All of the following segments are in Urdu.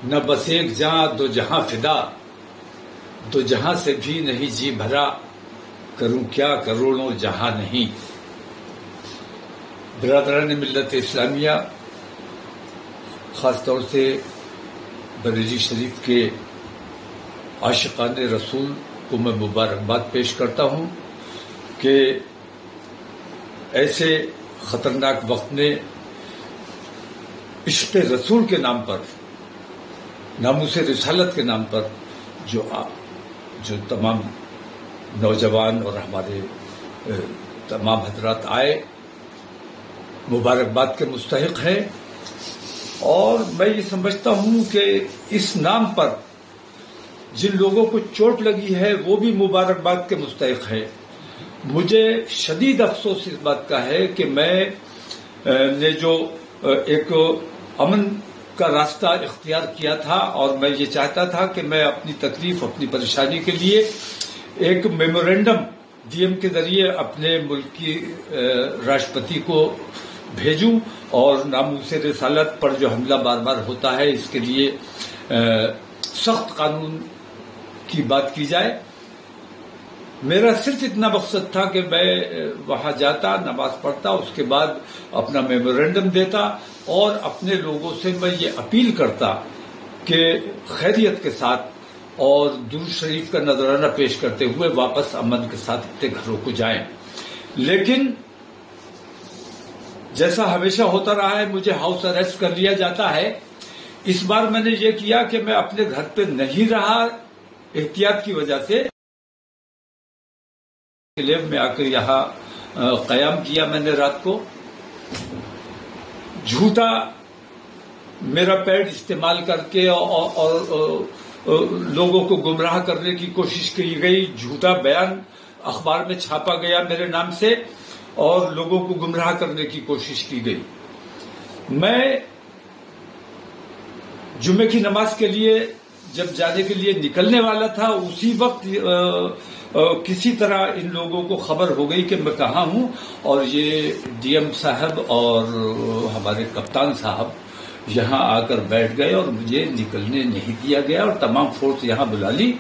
نہ بس ایک جہاں دو جہاں فدا، دو جہاں سے بھی نہیں جی بھرا، کروں کیا کروڑوں جہاں نہیں۔ برادران ملت اسلامیہ، خاص طور سے بریلی شریف کے عاشقان رسول کو میں مبارکباد پیش کرتا ہوں کہ ایسے خطرناک وقت میں عشق رسول کے نام پر، ناموس رسالت کے نام پر جو تمام نوجوان اور ہمارے تمام حضرات آئے، مبارکباد کے مستحق ہیں۔ اور میں یہ سمجھتا ہوں کہ اس نام پر جن لوگوں کو چوٹ لگی ہے وہ بھی مبارکباد کے مستحق ہے۔ مجھے شدید افسوس اس بات کا ہے کہ میں نے جو ایک امن کا راستہ اختیار کیا تھا، اور میں یہ چاہتا تھا کہ میں اپنی تکلیف، اپنی پریشانی کے لیے ایک میمورینڈم ڈی ایم کے ذریعے اپنے ملک کی راشٹرپتی کو بھیجوں اور ناموس رسالت پر جو حملہ بار بار ہوتا ہے اس کے لیے سخت قانون کی بات کی جائے۔ میرا صرف اتنا مقصد تھا کہ میں وہاں جاتا، نماز پڑھتا، اس کے بعد اپنا میمورینڈم دیتا اور اپنے لوگوں سے میں یہ اپیل کرتا کہ خیریت کے ساتھ اور درود شریف کا نذرانہ پیش کرتے ہوئے واپس امن کے ساتھ اپنے گھروں کو جائیں۔ لیکن جیسا ہمیشہ ہوتا رہا ہے، مجھے ہاؤس اریسٹ کر لیا جاتا ہے۔ اس بار میں نے یہ کیا کہ میں اپنے گھر پہ نہیں رہا، احتیاط کی وجہ سے لیب میں آ کر یہاں قیام کیا میں نے رات کو۔ جھوٹا میرا پیڈ استعمال کر کے اور لوگوں کو گمراہ کرنے کی کوشش کی گئی، جھوٹا بیان اخبار میں چھاپا گیا میرے نام سے اور لوگوں کو گمراہ کرنے کی کوشش کی گئی۔ میں جمعے کی نماز کے لیے جب جانے کے لیے نکلنے والا تھا، اسی وقت کسی طرح ان لوگوں کو خبر ہو گئی کہ میں کہاں ہوں، اور یہ ڈی ایم صاحب اور ہمارے کپتان صاحب یہاں آ کر بیٹھ گئے اور مجھے نکلنے نہیں دیا گیا اور تمام فورس یہاں بلا لی۔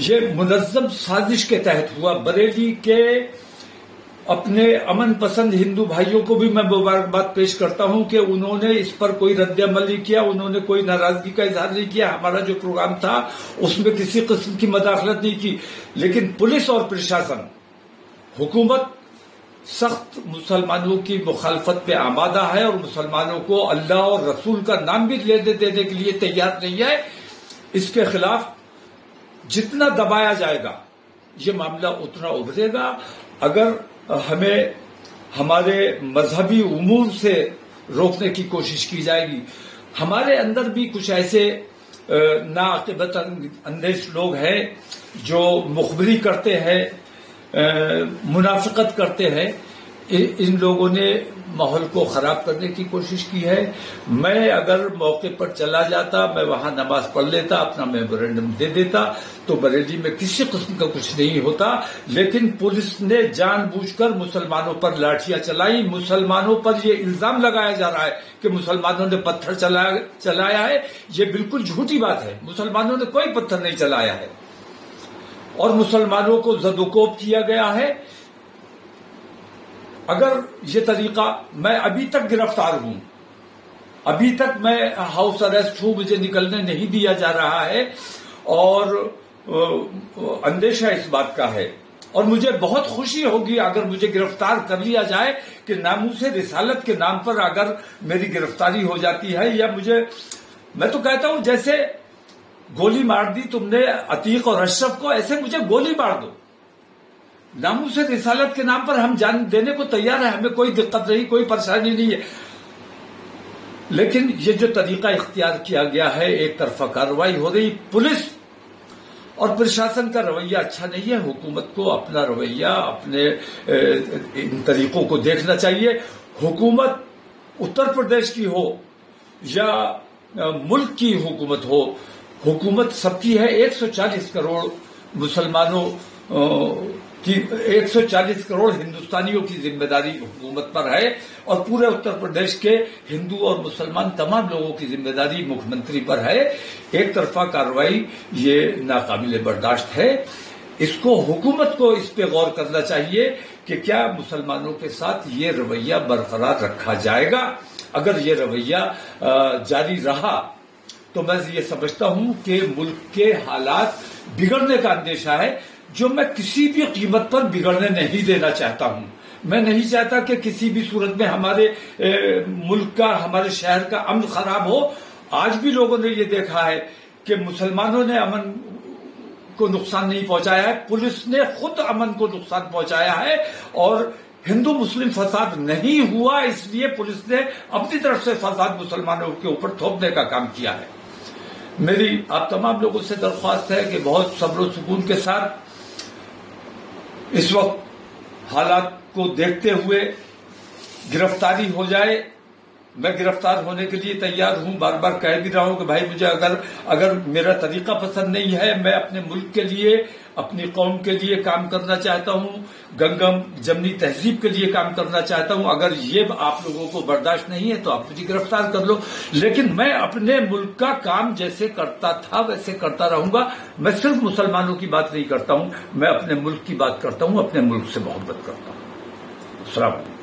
یہ منظم سازش کے تحت ہوا۔ بریلی کے اپنے امن پسند ہندو بھائیوں کو بھی میں مبارکباد پیش کرتا ہوں کہ انہوں نے اس پر کوئی رد عمل نہیں کیا، انہوں نے کوئی ناراضگی کا اظہار نہیں کیا۔ ہمارا جو پروگرام تھا اس میں کسی قسم کی مداخلت نہیں کی، لیکن پولیس اور پرشاسن، حکومت سخت مسلمانوں کی مخالفت پہ آمادہ ہے اور مسلمانوں کو اللہ اور رسول کا نام بھی لینے دینے کے لیے تیار نہیں ہے۔ اس کے خلاف جتنا دبایا جائے گا یہ معاملہ اتنا ابھرے گا۔ اگر ہمیں ہمارے مذہبی امور سے روکنے کی کوشش کی جائے گی، ہمارے اندر بھی کچھ ایسے ناعاقبت اندیش لوگ ہیں جو مخبری کرتے ہیں، منافقت کرتے ہیں، ان لوگوں نے ماحول کو خراب کرنے کی کوشش کی ہے۔ میں اگر موقع پر چلا جاتا، میں وہاں نماز پڑھ لیتا، اپنا میمورینڈم دے دیتا تو بریلی میں کسی قسم کا کچھ نہیں ہوتا۔ لیکن پولیس نے جان بوجھ کر مسلمانوں پر لاٹھیاں چلائی، مسلمانوں پر یہ الزام لگایا جا رہا ہے کہ مسلمانوں نے پتھر چلایا ہے۔ یہ بالکل جھوٹی بات ہے، مسلمانوں نے کوئی پتھر نہیں چلایا ہے اور مسلمانوں کو زد و کوب کیا گیا ہے۔ اگر یہ طریقہ، میں ابھی تک گرفتار ہوں، ابھی تک میں ہاؤس اریسٹ ہوں، مجھے نکلنے نہیں دیا جا رہا ہے اور اندیشہ اس بات کا ہے، اور مجھے بہت خوشی ہوگی اگر مجھے گرفتار کر لیا جائے کہ ناموس رسالت کے نام پر اگر میری گرفتاری ہو جاتی ہے، یا میں تو کہتا ہوں جیسے گولی مار دی تم نے عتیق اور اشرف کو، ایسے مجھے گولی مار دو۔ ناموس رسالت کے نام پر ہم جان دینے کو تیار ہیں، ہمیں کوئی دقت نہیں، کوئی پریشانی نہیں ہے۔ لیکن یہ جو طریقہ اختیار کیا گیا ہے، ایک طرفہ کارروائی ہو رہی، پولیس اور پرشاسن کا رویہ اچھا نہیں ہے۔ حکومت کو اپنا رویہ، اپنے ان طریقوں کو دیکھنا چاہیے۔ حکومت اتر پردیش کی ہو یا ملک کی حکومت ہو، حکومت سب کی ہے۔ 140 کروڑ مسلمانوں کہ 140 کروڑ ہندوستانیوں کی ذمہ داری حکومت پر ہے اور پورے اتر پردیش کے ہندو اور مسلمان تمام لوگوں کی ذمہ داری مکھیہ منتری پر ہے. ایک طرفہ کارروائی یہ ناقابل برداشت ہے. اس کو حکومت کو اس پہ غور کرنا چاہیے کہ کیا مسلمانوں کے ساتھ یہ رویہ برقرار رکھا جائے گا. اگر یہ رویہ جاری رہا تو میں یہ سمجھتا ہوں کہ ملک کے حالات بگڑنے کا اندیشہ ہے، جو میں کسی بھی قیمت پر بگڑنے نہیں دینا چاہتا ہوں. میں نہیں چاہتا کہ کسی بھی صورت میں ہمارے ملک کا، ہمارے شہر کا امن خراب ہو. آج بھی لوگوں نے یہ دیکھا ہے کہ مسلمانوں نے امن کو نقصان نہیں پہنچایا ہے، پولیس نے خود امن کو نقصان پہنچایا ہے، اور ہندو مسلم فساد نہیں ہوا اس لیے پولیس نے اپنی طرف سے فساد مسلمانوں کے اوپر تھوپنے کا کام کیا ہے. میری آپ تمام لوگوں سے درخواست ہے کہ بہت صبر و سکون کے ساتھ اس وقت حالات کو دیکھتے ہوئے گرفتاری ہو جائے. میں گرفتار ہونے کے لیے تیار ہوں. بار بار کہہ بھی رہا ہوں کہ بھائی مجھے اگر میرا طریقہ پسند نہیں ہے، میں اپنے ملک کے لیے، اپنی قوم کے لیے کام کرنا چاہتا ہوں، گنگم جمنی تہذیب کے لیے کام کرنا چاہتا ہوں. اگر یہ آپ لوگوں کو برداشت نہیں ہے تو آپ مجھے گرفتار کر لو، لیکن میں اپنے ملک کا کام جیسے کرتا تھا ویسے کرتا رہوں گا. میں صرف مسلمانوں کی بات نہیں کرتا ہوں، میں اپنے ملک کی بات کرتا ہوں، اپنے ملک سے محبت کرتا ہوں. السلام علیکم.